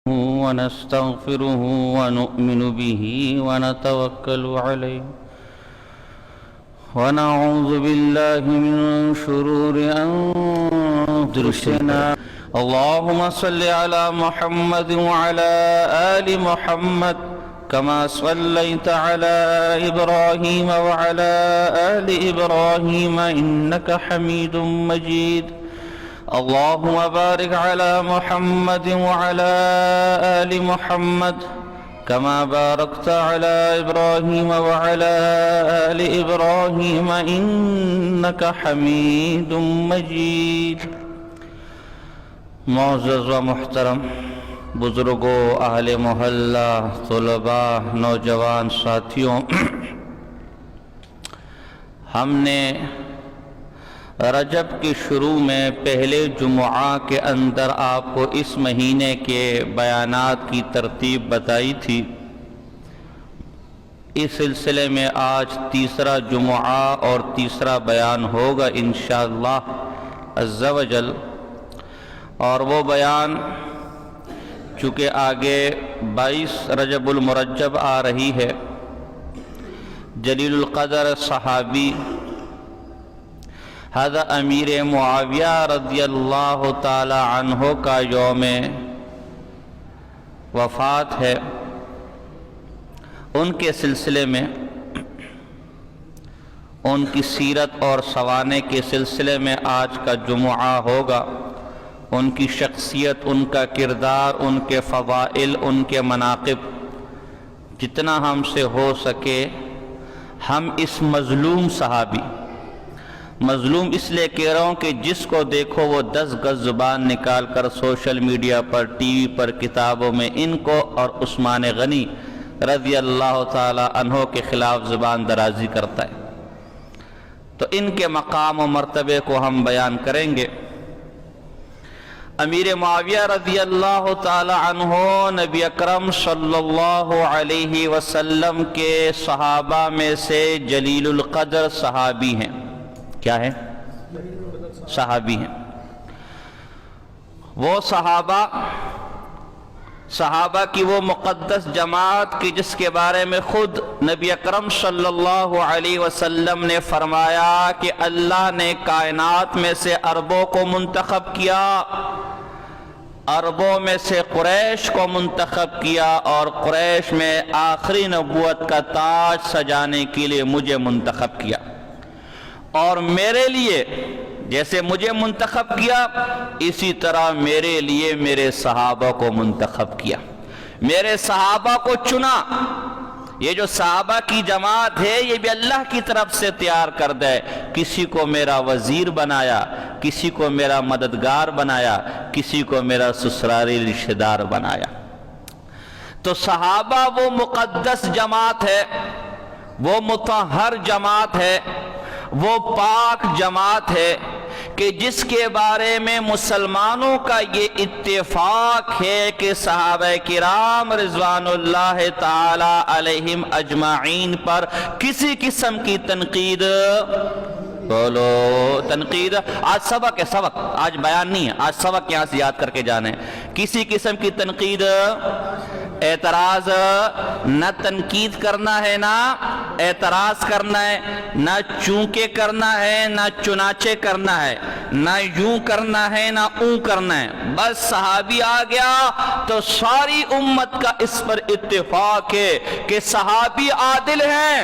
ونستغفره ونؤمن به ونتوكل عليه ونعوذ بالله من شرور أنفسنا اللهم صل على محمد وعلى آل محمد كما صليت على إبراهيم وعلى آل إبراهيم إنك حميد مجيد اللهم بارك على محمد وعلى آل محمد كما باركت على إبراهيم وعلى آل إبراهيم إنك حميد مجيد معزز و محترم بزرگوں، اہل محلہ، طلباء، نوجوان ساتھیوں، ہم نے رجب کی شروع میں پہلے جمعہ کے اندر آپ کو اس مہینے کے بیانات کی ترتیب بتائی تھی۔ اس سلسلے میں آج تیسرا جمعہ اور تیسرا بیان ہوگا انشاءاللہ عز و جل، اور وہ بیان چونکہ آگے 22 رجب المرجب آ رہی ہے، جلیل القدر صحابی حضرت امیر معاویہ رضی اللہ تعالی عنہ کا یوم وفات ہے، ان کے سلسلے میں، ان کی سیرت اور سوانح کے سلسلے میں آج کا جمعہ ہوگا۔ ان کی شخصیت، ان کا کردار، ان کے فضائل، ان کے مناقب، جتنا ہم سے ہو سکے ہم اس مظلوم صحابی، مظلوم اس لیے کہہ رہا ہوں کہ جس کو دیکھو وہ 10 گز زبان نکال کر سوشل میڈیا پر، ٹی وی پر، کتابوں میں ان کو اور عثمان غنی رضی اللہ تعالی عنہ کے خلاف زبان درازی کرتا ہے، تو ان کے مقام و مرتبے کو ہم بیان کریں گے۔ امیر معاویہ رضی اللہ تعالی عنہ نبی اکرم صلی اللہ علیہ وسلم کے صحابہ میں سے جلیل القدر صحابی ہیں۔ کیا ہے؟ صحابی ہیں۔ وہ صحابہ کی وہ مقدس جماعت کی جس کے بارے میں خود نبی اکرم صلی اللہ علیہ وسلم نے فرمایا کہ اللہ نے کائنات میں سے عربوں کو منتخب کیا، عربوں میں سے قریش کو منتخب کیا، اور قریش میں آخری نبوت کا تاج سجانے کے لیے مجھے منتخب کیا، اور میرے لیے جیسے مجھے منتخب کیا اسی طرح میرے لیے میرے صحابہ کو منتخب کیا، میرے صحابہ کو چنا۔ یہ جو صحابہ کی جماعت ہے یہ بھی اللہ کی طرف سے تیار کردہ ہے، کسی کو میرا وزیر بنایا، کسی کو میرا مددگار بنایا، کسی کو میرا سسرالی رشتہ دار بنایا۔ تو صحابہ وہ مقدس جماعت ہے، وہ مطہر جماعت ہے، وہ پاک جماعت ہے کہ جس کے بارے میں مسلمانوں کا یہ اتفاق ہے کہ صحابہ کرام رضوان اللہ تعالی علیہم اجمعین پر کسی قسم کی تنقید، بولو تنقید، آج سبق ہے، سبق آج بیان نہیں ہے، آج سبق یہاں سے یاد کر کے جانے، کسی قسم کی تنقید، اعتراض، نہ تنقید کرنا ہے، نہ اعتراض کرنا ہے، نہ چونکہ کرنا ہے، نہ چنانچہ کرنا ہے، نہ یوں کرنا ہے، نہ اوں کرنا ہے، بس صحابی آ گیا تو ساری امت کا اس پر اتفاق ہے کہ صحابی عادل ہیں،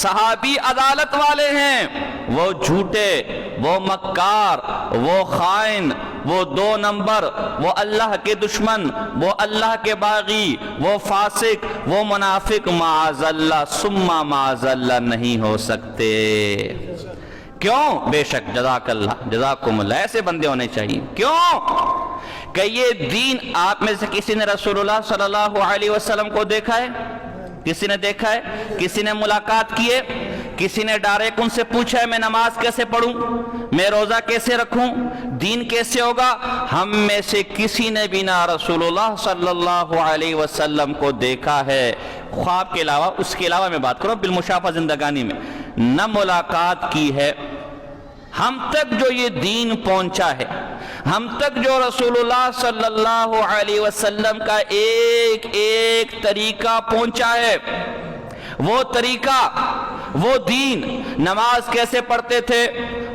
صحابی عدالت والے ہیں، وہ جھوٹے، وہ مکار، وہ خائن، وہ 2 نمبر، وہ اللہ کے دشمن، وہ اللہ کے باغی، وہ فاسق، وہ منافق معاذ اللہ ثم معاذ اللہ نہیں ہو سکتے۔ کیوں؟ بے شک، جزاک اللہ، جزاکم اللہ، ایسے بندے ہونے چاہیے۔ کیوں کہ یہ دین، آپ میں سے کسی نے رسول اللہ صلی اللہ علیہ وسلم کو دیکھا ہے؟ کسی نے دیکھا ہے؟ کسی نے ملاقات کی ہے؟ کسی نے ڈائریکٹ ان سے پوچھا ہے میں نماز کیسے پڑھوں، میں روزہ کیسے رکھوں، دین کیسے ہوگا؟ ہم میں سے کسی نے بھی نہ رسول اللہ صلی اللہ علیہ وسلم کو دیکھا ہے، خواب کے علاوہ، اس کے علاوہ میں بات کروں بالمشافہ زندگانی میں، نہ ملاقات کی ہے۔ ہم تک جو یہ دین پہنچا ہے، ہم تک جو رسول اللہ صلی اللہ علیہ وسلم کا ایک ایک طریقہ پہنچا ہے، وہ طریقہ، وہ دین، نماز کیسے پڑھتے تھے،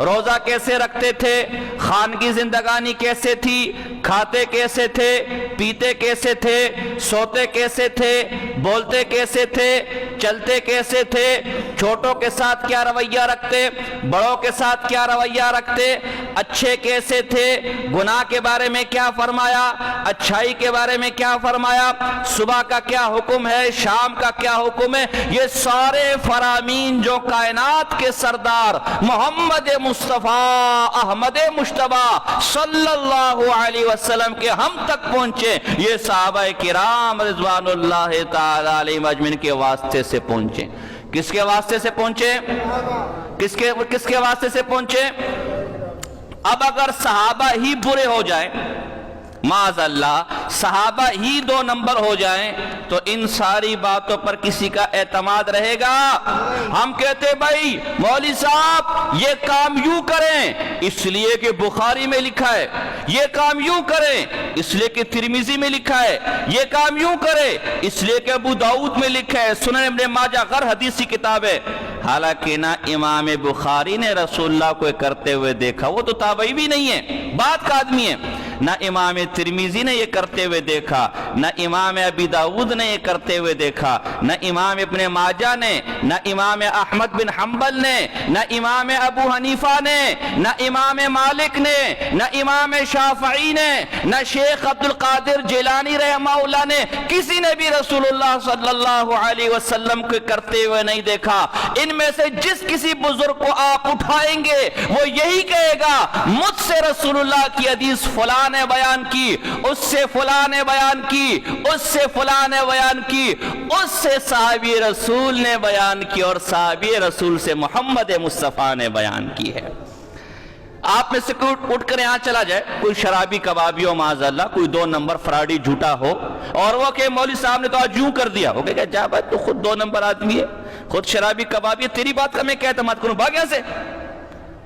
روزہ کیسے رکھتے تھے، خانگی زندگانی کیسے تھی، کھاتے کیسے تھے، پیتے کیسے تھے، سوتے کیسے تھے، بولتے کیسے تھے، چلتے کیسے تھے، چھوٹوں کے ساتھ کیا رویہ رکھتے، بڑوں کے ساتھ کیا رویہ رکھتے، اچھے کیسے تھے، گناہ کے بارے میں کیا فرمایا، اچھائی کے بارے میں کیا فرمایا، صبح کا کیا حکم ہے، شام کا کیا حکم ہے، یہ سارے فرامین جو کائنات کے سردار محمد مصطفیٰ احمد مجتبیٰ صلی اللہ علیہ وسلم کے ہم تک پہنچے، یہ صحابہ کرام رضوان اللہ تعالی علیہم اجمعین کے واسطے سے پہنچے۔ کس کے واسطے سے پہنچے؟ کس کے واسطے سے پہنچے؟ اب اگر صحابہ ہی برے ہو جائیں، معاذ اللہ صحابہ ہی 2 نمبر ہو جائیں، تو ان ساری باتوں پر کسی کا اعتماد رہے گا؟ ہم کہتے بھائی مولوی صاحب یہ کام یوں کریں اس لیے کہ بخاری میں لکھا ہے، یہ کام یوں کریں اس لیے کہ ترمذی میں لکھا ہے، یہ کام یوں کریں اس لیے کہ ابو داؤد میں لکھا ہے، سنن ابن ماجہ غیر حدیثی کتاب ہے۔ حالانکہ نہ امام بخاری نے رسول اللہ کو کرتے ہوئے دیکھا، وہ تو تابعی بھی نہیں ہے، بعد کا آدمی ہے، نہ امام ترمذی نے یہ کرتے ہوئے دیکھا، نہ امام ابی داؤد نے یہ کرتے ہوئے دیکھا، نہ امام ابن ماجہ نے، نہ امام احمد بن حنبل نے، نہ امام ابو حنیفہ نے، نہ امام مالک نے، نہ امام شافعی نے، نہ شیخ عبد القادر جیلانی رحمہ اللہ نے، کسی نے بھی رسول اللہ صلی اللہ علیہ وسلم کو کرتے ہوئے نہیں دیکھا۔ ان میں سے جس کسی بزرگ کو آپ اٹھائیں گے وہ یہی کہے گا مجھ سے رسول اللہ کی حدیث فلاں نے بیان کی، اس سے فلاں نے بیان کی، اس سے فلاں نے بیان کی، اس سے صحابی رسول نے بیان کی، اور صحابی رسول سے محمد مصطفیٰ نے بیان کی ہے۔ آپ میں سے کوئی اٹھ کر یہاں چلا جائے، کوئی شرابی کبابی ہو معاذ اللہ، کوئی 2 نمبر فراڈی جھوٹا ہو، اور وہ کہ مولوی صاحب نے تو آج یوں کر دیا، وہ کہے جا بھائی تو خود 2 نمبر آدمی ہے، خود شرابی کبابی ہے، تیری بات کا میں کیا اعتماد کروں، بھاگ یہاں سے۔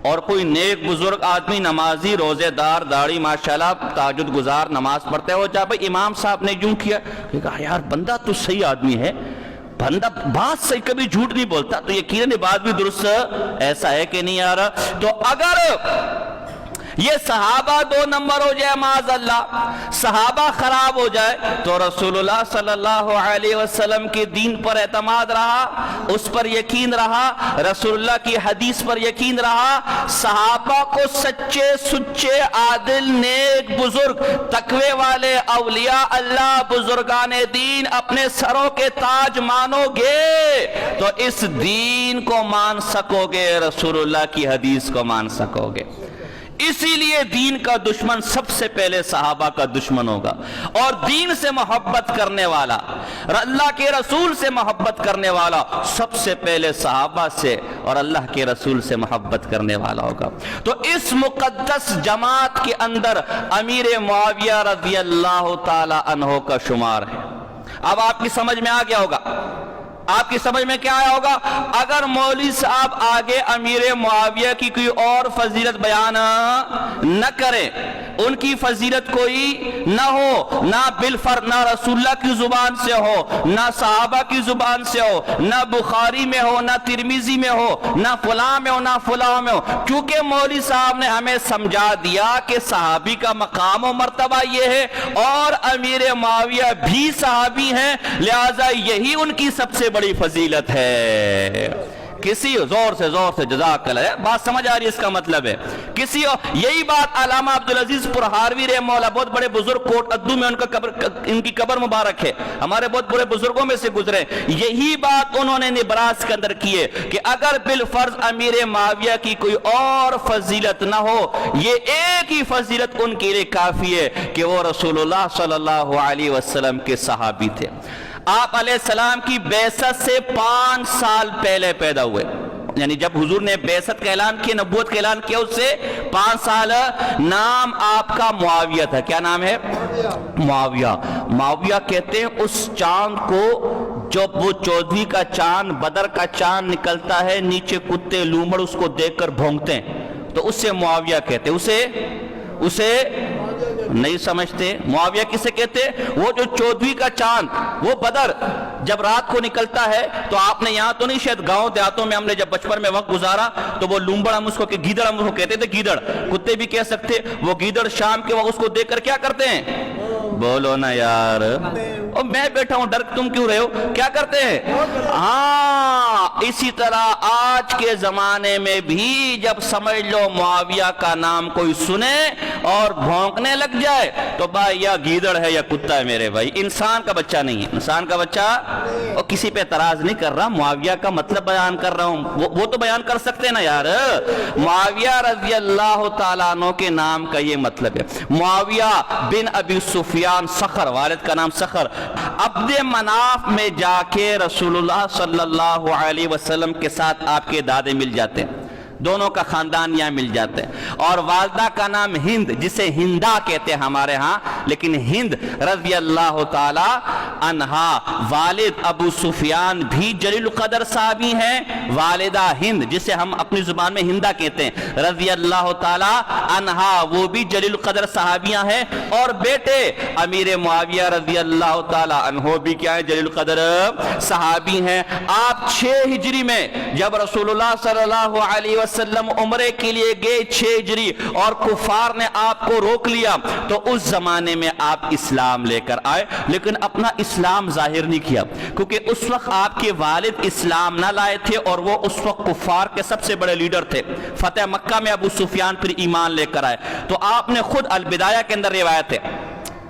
اور کوئی نیک بزرگ آدمی، نمازی، روزے دار، داڑھی ماشاءاللہ، تہجد گزار، نماز پڑھتے ہو، جا بھائی امام صاحب نے یوں کیا، کہا یار بندہ تو صحیح آدمی ہے، بندہ بات صحیح، کبھی جھوٹ نہیں بولتا، تو یقیناً بات بھی درست ایسا ہے کہ نہیں یار۔ تو اگر یہ صحابہ 2 نمبر ہو جائے معاذ اللہ، صحابہ خراب ہو جائے، تو رسول اللہ صلی اللہ علیہ وسلم کے دین پر اعتماد رہا، اس پر یقین رہا، رسول اللہ کی حدیث پر یقین رہا، صحابہ کو سچے سچے عادل نیک بزرگ تقوی والے اولیاء اللہ بزرگان دین اپنے سروں کے تاج مانو گے تو اس دین کو مان سکو گے، رسول اللہ کی حدیث کو مان سکو گے۔ اسی لیے دین کا دشمن سب سے پہلے صحابہ کا دشمن ہوگا، اور دین سے محبت کرنے والا، اللہ کے رسول سے محبت کرنے والا سب سے پہلے صحابہ سے اور اللہ کے رسول سے محبت کرنے والا ہوگا۔ تو اس مقدس جماعت کے اندر امیر معاویہ رضی اللہ تعالی عنہ کا شمار ہے۔ اب آپ کی سمجھ میں آ گیا ہوگا، آپ کی سمجھ میں کیا آیا ہوگا؟ اگر مولوی صاحب آگے امیر معاویہ کی کوئی اور فضیلت بیان نہ کریں، ان کی فضیلت کوئی نہ ہو، نہ بالفرض نہ رسول اللہ کی زبان سے ہو، نہ صحابہ کی زبان سے ہو، نہ بخاری میں ہو، نہ ترمذی میں ہو، نہ فلاں میں ہو، نہ فلاں میں ہو، کیونکہ مولوی صاحب نے ہمیں سمجھا دیا کہ صحابی کا مقام و مرتبہ یہ ہے، اور امیر معاویہ بھی صحابی ہیں، لہذا یہی ان کی سب سے بڑی فضیلت ہے۔ کسی زور سے جزاک اللہ، بات سمجھ آ رہی ہے؟ اس کا مطلب ہے کسی یہی بات علامہ عبدالعزیز پرہاروی رحمہ اللہ، بہت بڑے بزرگ، کوٹ ادو میں ان کی قبر مبارک ہے، ہمارے بہت بڑے بزرگوں میں سے گزرے، یہی بات انہوں نے نبراس کے اندر کی ہے کہ اگر بالفرض امیر معاویہ کی کوئی اور فضیلت نہ ہو، یہ ایک ہی فضیلت ان کے لیے کافی ہے کہ وہ رسول اللہ صلی اللہ علیہ وسلم کے صحابی تھے۔ آپ علیہ السلام کی بعثت سے 5 سال پہلے پیدا ہوئے، یعنی جب حضور نے بعثت کا اعلان کیا، نبوت کا اعلان کیا، اس سے 5 سال۔ نام آپ کا معاویہ تھا، کیا نام ہے؟ معاویہ۔ معاویہ کہتے ہیں اس چاند کو جب وہ 14ویں کا چاند، بدر کا چاند نکلتا ہے، نیچے کتے لومڑ اس کو دیکھ کر بھونکتے ہیں، تو اس سے معاویہ کہتے ہیں، اسے اسے نہیں سمجھتے. معاویہ کسے کہتے؟ وہ جو 14ویں کا چاند، وہ بدر جب رات کو نکلتا ہے تو آپ نے یہاں تو نہیں، شاید گاؤں دیہاتوں میں ہم نے جب بچپن میں وقت گزارا تو وہ لومبڑ ہم اس کو کہ گیدڑ ہم اس کو کہتے تھے، گیدڑ کتے بھی کہہ سکتے. وہ گیدڑ شام کے وقت اس کو دیکھ کر کیا کرتے ہیں؟ بولو نا یار، اور میں بیٹھا ہوں ڈر تم کیوں رہے ہو؟ کیا کرتے ہیں؟ ہاں اسی طرح آج کے زمانے میں بھی جب سمجھ لو معاویہ کا نام کوئی سنے اور بھونکنے لگ جائے تو بھائی یا گیدڑ ہے یا کتا ہے میرے بھائی، انسان کا بچہ نہیں ہے. انسان کا بچہ، اور کسی پہ اعتراض نہیں کر رہا، معاویہ کا مطلب بیان کر رہا ہوں. وہ تو بیان کر سکتے نا یار. معاویہ رضی اللہ تعالیٰ عنہ کے نام کا یہ مطلب ہے. معاویہ بن ابی سفیان صخر، والد کا نام صخر، عبد مناف میں جا کے رسول اللہ صلی اللہ علیہ وسلم کے ساتھ آپ کے دادے مل جاتے ہیں، دونوں کا خاندان یہاں مل جاتے ہیں. اور والدہ کا نام ہند، جسے ہندا کہتے ہیں ہمارے ہاں، لیکن ہند رضی اللہ تعالی عنہا. والد ابو سفیان بھی جلیل القدر صحابی ہیں، والدہ ہند جسے ہم اپنی زبان میں ہندا کہتے ہیں رضی اللہ تعالی عنہا، وہ بھی جلیل القدر صحابیاں ہیں. اور بیٹے امیر معاویہ رضی اللہ تعالی عنہ بھی کیا ہے؟ جلیل القدر صحابی ہیں. آپ 6 ہجری میں جب رسول اللہ صلی اللہ علیہ وسلم عمرے کے لیے گئے 6 ہجری، اور کفار نے آپ کو روک لیا، تو اس زمانے میں آپ اسلام لے کر آئے، لیکن اپنا اسلام ظاہر نہیں کیا، کیونکہ اس وقت آپ کے والد اسلام نہ لائے تھے اور وہ اس وقت کفار کے سب سے بڑے لیڈر تھے. فتح مکہ میں ابو سفیان پھر ایمان لے کر آئے. تو آپ نے خود البدایہ کے اندر روایت ہے،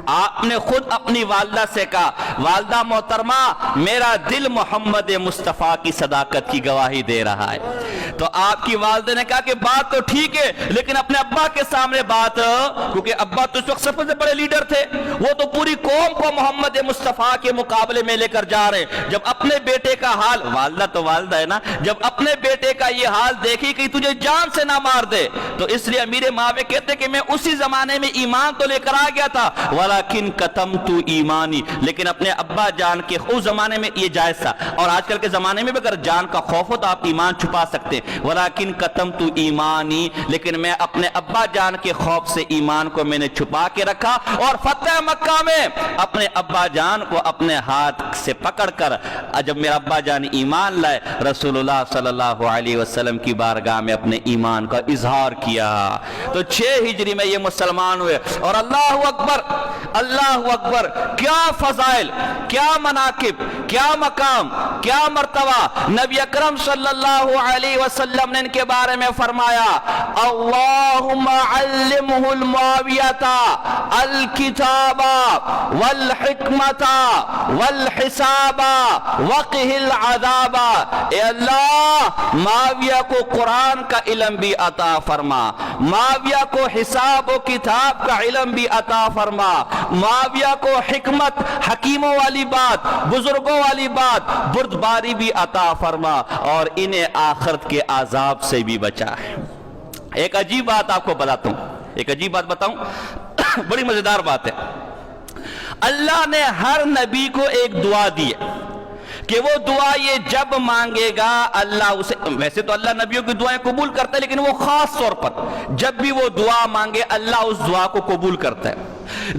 آپ نے خود اپنی والدہ سے کہا، والدہ محترمہ میرا دل محمد مصطفیٰ کی صداقت کی گواہی دے رہا ہے. تو آپ کی والدہ نے کہا کہ بات تو ٹھیک ہے، لیکن اپنے ابا کے سامنے بات، کیونکہ ابا تو اس وقت سب سے بڑے لیڈر تھے، وہ تو پوری قوم کو محمد مصطفیٰ کے مقابلے میں لے کر جا رہے. جب اپنے بیٹے کا حال، والدہ تو والدہ ہے نا، جب اپنے بیٹے کا یہ حال دیکھی کہ تجھے جان سے نہ مار دے، تو اس لیے امیر معاویہ کہتے کہ میں اسی زمانے میں ایمان تو لے کر آ گیا تھا، ولیکن کتمت ایمانی، لیکن اپنے ابا جان کے، اس زمانے میں یہ جائز تھا، اور آج کل کے زمانے میں بھی اگر جان کا خوف ہو تو آپ ایمان چھپا سکتے. ولیکن کتمت ایمانی، لیکن میں اپنے ابا جان کے خوف سے ایمان کو میں نے چھپا کے رکھا. اور فتح مکہ میں اپنے ابا جان کو اپنے ہاتھ سے پکڑ کر جب میرا ابا جان ایمان لائے، رسول اللہ صلی اللہ علیہ وسلم کی بارگاہ میں اپنے ایمان کا اظہار کیا. تو 6 ہجری میں یہ مسلمان ہوئے. اور اللہ اکبر، اللہ اکبر، کیا فضائل، کیا مناقب، کیا مقام، کیا مرتبہ. نبی اکرم صلی اللہ علیہ وسلم نے ان کے بارے میں فرمایا، اللہم علمہ المعاویۃ الکتاب والحکمت والحساب وقہ العذاب. اے اللہ معاویہ کو قرآن کا علم بھی عطا فرما، معاویہ کو حساب و کتاب کا علم بھی عطا فرما، معاویہ کو حکمت، حکیموں والی بات، بزرگوں والی بات، بردباری بھی عطا فرما، اور انہیں آخرت کے عذاب سے بھی بچا ہے. ایک عجیب بات آپ کو بتاتا ہوں، ایک عجیب بات بتاؤں، بڑی مزیدار بات ہے. اللہ نے ہر نبی کو ایک دعا دی ہے کہ وہ دعا یہ جب مانگے گا اللہ اسے، ویسے تو اللہ نبیوں کی دعائیں قبول کرتا ہے، لیکن وہ خاص طور پر جب بھی وہ دعا مانگے اللہ اس دعا کو قبول کرتا ہے.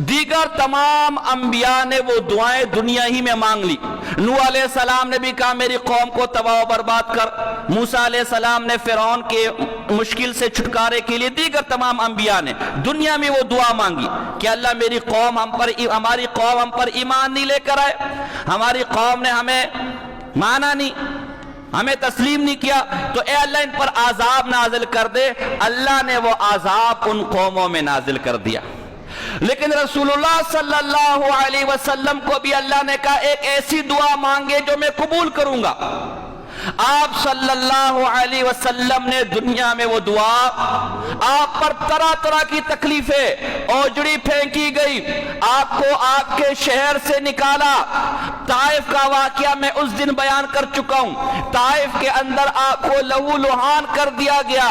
دیگر تمام انبیاء نے وہ دعائیں دنیا ہی میں مانگ لی. نوح علیہ السلام نے بھی کہا میری قوم کو تباہ و برباد کر. موسیٰ علیہ السلام نے فرعون کے مشکل سے چھٹکارے کے لیے، دیگر تمام انبیاء نے دنیا میں وہ دعا مانگی کہ اللہ میری قوم ہماری قوم ہم پر ایمان نہیں لے کر آئے، ہماری قوم نے ہمیں مانا نہیں، ہمیں تسلیم نہیں کیا، تو اے اللہ ان پر عذاب نازل کر دے. اللہ نے وہ عذاب ان قوموں میں نازل کر دیا. لیکن رسول اللہ صلی اللہ علیہ وسلم کو بھی اللہ نے کہا ایک ایسی دعا مانگے جو میں قبول کروں گا. آپ صلی اللہ علیہ وسلم نے دنیا میں وہ دعا، آپ پر طرح طرح کی تکلیفیں، اوجڑی پھینکی گئی، آپ کو آپ کے شہر سے نکالا. طائف کا واقعہ میں اس دن بیان کر چکا ہوں. طائف کے اندر آپ کو لہو لہان کر دیا گیا،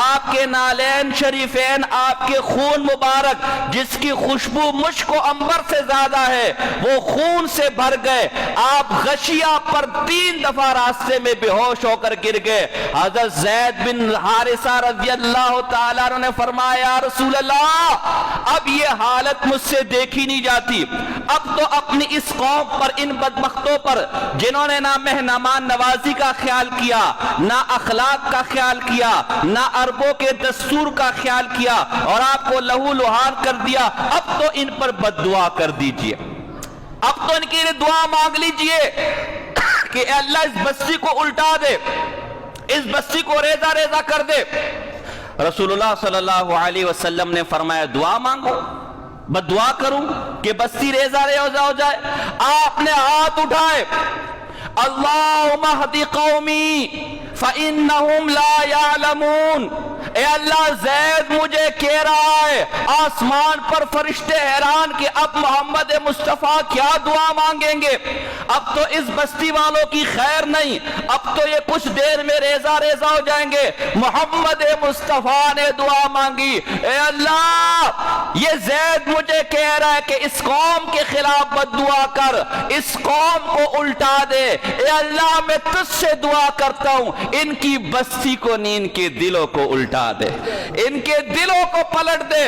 آپ کے نالین شریفین، آپ کے خون مبارک جس کی خوشبو مشک و عنبر سے زیادہ ہے، وہ خون سے بھر گئے. آپ غشیہ پر 3 دفعہ راستے میں بے ہوش ہو کر گر گئے۔ حضرت زید بن حارثہ رضی اللہ تعالیٰ عنہ نے فرمایا یا رسول اللہ اب یہ حالت مجھ سے دیکھی نہیں جاتی، اب تو اپنی اس قوم پر، ان بدبختوں پر جنہوں نے نہ مہمان نوازی کا خیال کیا، نہ اخلاق کا خیال کیا، نہ عربوں کے دستور کا خیال کیا اور آپ کو لہو لہان کر دیا، اب تو ان پر بد دعا کر دیجئے، اب تو ان کے لیے دعا مانگ لیجئے کہ اے اللہ اس بستی کو الٹا دے، اس بستی کو ریزہ ریزہ کر دے۔ رسول اللہ صلی اللہ علیہ وسلم نے فرمایا دعا مانگو، بد دعا کروں کہ بستی ریزہ ریزہ ہو جائے؟ آپ نے ہاتھ اٹھائے، اللہم اہدی قومی فإنہم لا یعلمون، اے اللہ زید مجھے کہہ رہا ہے، آسمان پر فرشتے حیران کہ اب محمد مصطفیٰ کیا دعا مانگیں گے، اب تو اس بستی والوں کی خیر نہیں، اب تو یہ کچھ دیر میں ریزہ ریزہ ہو جائیں گے۔ محمد مصطفیٰ نے دعا مانگی، اے اللہ یہ زید مجھے کہہ رہا ہے کہ اس قوم کے خلاف بد دعا کر، اس قوم کو الٹا دے، اے اللہ میں تجھ سے دعا کرتا ہوں ان کی بستی کو نہیں ان کے دلوں کو الٹا دے، ان کے دلوں کو پلٹ دے،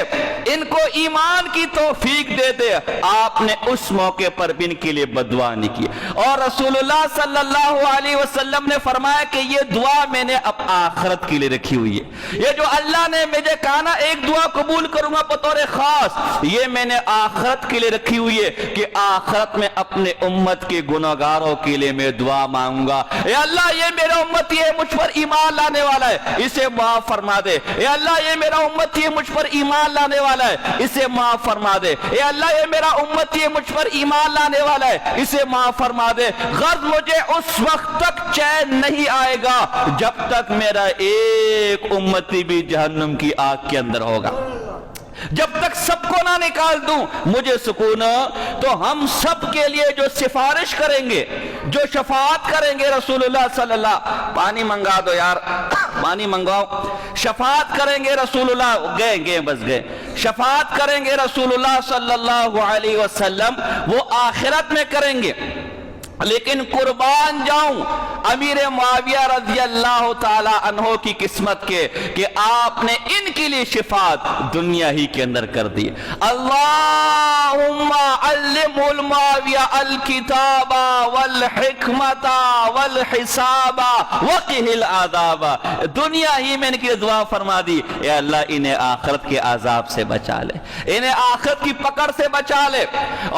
ان کو ایمان کی توفیق دے دے۔ آپ نے اس موقع پر بھی ان کے لیے بد دعا نہیں کی، اور رسول اللہ صلی اللہ علیہ وسلم نے فرمایا کہ یہ دعا میں نے اب آخرت کے لیے رکھی ہوئی ہے، یہ جو اللہ نے مجھے کہا نا ایک دعا قبول کروں گا بطور خاص، یہ میں نے آخرت کے لیے رکھی ہوئی ہے کہ آخرت میں اپنے امت کے گناہگاروں کے لیے میں دعا مانگوں گا، اے اللہ یہ میرا امت یہ مجھ پر ایمان لانے والا ہے اسے معاف فرما دے، اے اللہ یہ میرا امت یہ مجھ پر ایمان لانے والا ہے اسے معاف فرما دے، اے اللہ یہ میرا امت یہ مجھ پر ایمان لانے والا ہے اسے معاف فرما دے۔ غرض مجھے اس وقت تک چین نہیں آئے گا جب تک میرا ایک امتی بھی جہنم کی آگ کے اندر ہوگا، جب تک سب کو نہ نکال دوں مجھے سکون۔ تو ہم سب کے لیے جو سفارش کریں گے، جو شفاعت کریں گے رسول اللہ صلی اللہ، پانی منگا دو یار، پانی منگواؤ، شفاعت کریں گے رسول اللہ، گئے بس گئے، شفاعت کریں گے رسول اللہ صلی اللہ علیہ وسلم، وہ آخرت میں کریں گے، لیکن قربان جاؤں امیر معاویہ رضی اللہ تعالی عنہ کی قسمت کے کہ آپ نے ان کے لیے شفاعت دنیا ہی کے اندر کر دی۔ اللہم علم المعاویہ الکتاب والحکمت والحساب وقہ العذاب، دنیا ہی میں ان کی دعا فرما دی، اے اللہ انہیں آخرت کے عذاب سے بچا لے، انہیں آخرت کی پکڑ سے بچا لے۔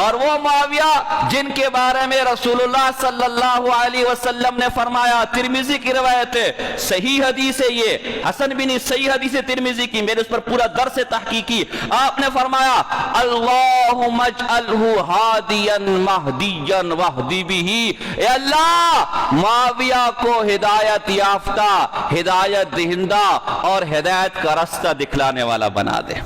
اور وہ معاویہ جن کے بارے میں رسول اللہ صلی اللہ علیہ وسلم نے فرمایا، ترمذی کی روایت ہے، صحیح حدیث ہے، یہ حسن بن صحیح حدیث ترمذی کی، میں نے اس پر پورا درس تحقیق کی، آپ نے فرمایا اللہم اجعلہ ہادیا مہدیا واہدی بہ، اے اللہ معاویہ کو ہدایت یافتہ، ہدایت دہندہ اور ہدایت کا راستہ دکھلانے والا بنا دے۔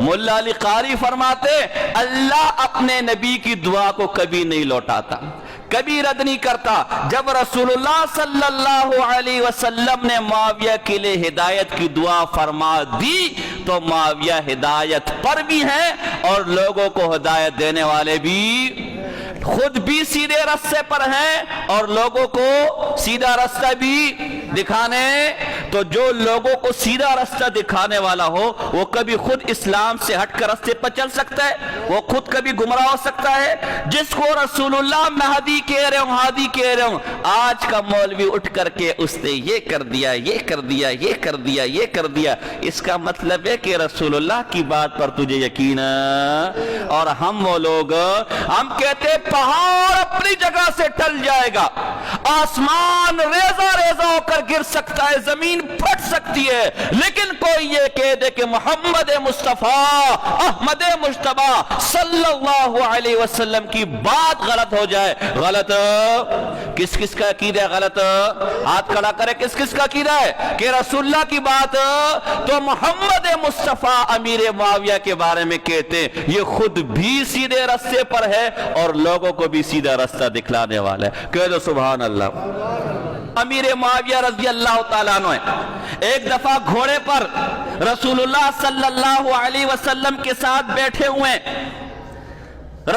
مولا علی قاری فرماتے اللہ اپنے نبی کی دعا کو کبھی نہیں لوٹاتا، کبھی رد نہیں کرتا۔ جب رسول اللہ صلی اللہ علیہ وسلم نے معاویہ کے لیے ہدایت کی دعا فرما دی تو معاویہ ہدایت پر بھی ہیں اور لوگوں کو ہدایت دینے والے بھی، خود بھی سیدھے راستے پر ہیں اور لوگوں کو سیدھا راستہ بھی دکھانے۔ تو جو لوگوں کو سیدھا راستہ دکھانے والا ہو وہ کبھی خود اسلام سے ہٹ کر راستے پر چل سکتا ہے، وہ خود کبھی گمراہ ہو سکتا ہے۔ جس کو رسول اللہ مہدی کہہ رہے ہوں، ہادی کہہ رہے ہوں، آج کا مولوی اٹھ کر کے اس نے یہ کر دیا، یہ کر دیا، یہ کر دیا، یہ کر دیا، اس کا مطلب ہے کہ رسول اللہ کی بات پر تجھے یقین ہے۔ اور ہم وہ لوگ ہم کہتے پہاڑ اپنی جگہ سے ٹل جائے گا، آسمان ریزہ ریزہ ہو کر گر سکتا ہے، زمین پھٹ سکتی ہے، لیکن کوئی یہ کہہ دے کہ محمد مصطفیٰ احمد مجتبی صلی اللہ علیہ وسلم کی بات غلط ہو جائے، غلط کس کس کا عقیدہ ہے؟ غلط ہاتھ کھڑا کرے، کس کس کا عقیدہ ہے کہ رسول اللہ کی بات تو محمد مصطفیٰ امیر معاویہ کے بارے میں کہتے ہیں، یہ خود بھی سیدھے راستے پر ہے اور لوگوں کو بھی سیدھا راستہ دکھلانے والا ہے۔ کہہ دو سبحان اللہ۔ امیر معاویہ رضی اللہ تعالیٰ عنہ ایک دفعہ گھوڑے پر رسول اللہ صلی اللہ علیہ وسلم کے ساتھ بیٹھے ہوئے،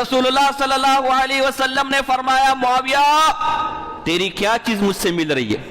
رسول اللہ صلی اللہ علیہ وسلم نے فرمایا معاویہ تیری کیا چیز مجھ سے مل رہی ہے؟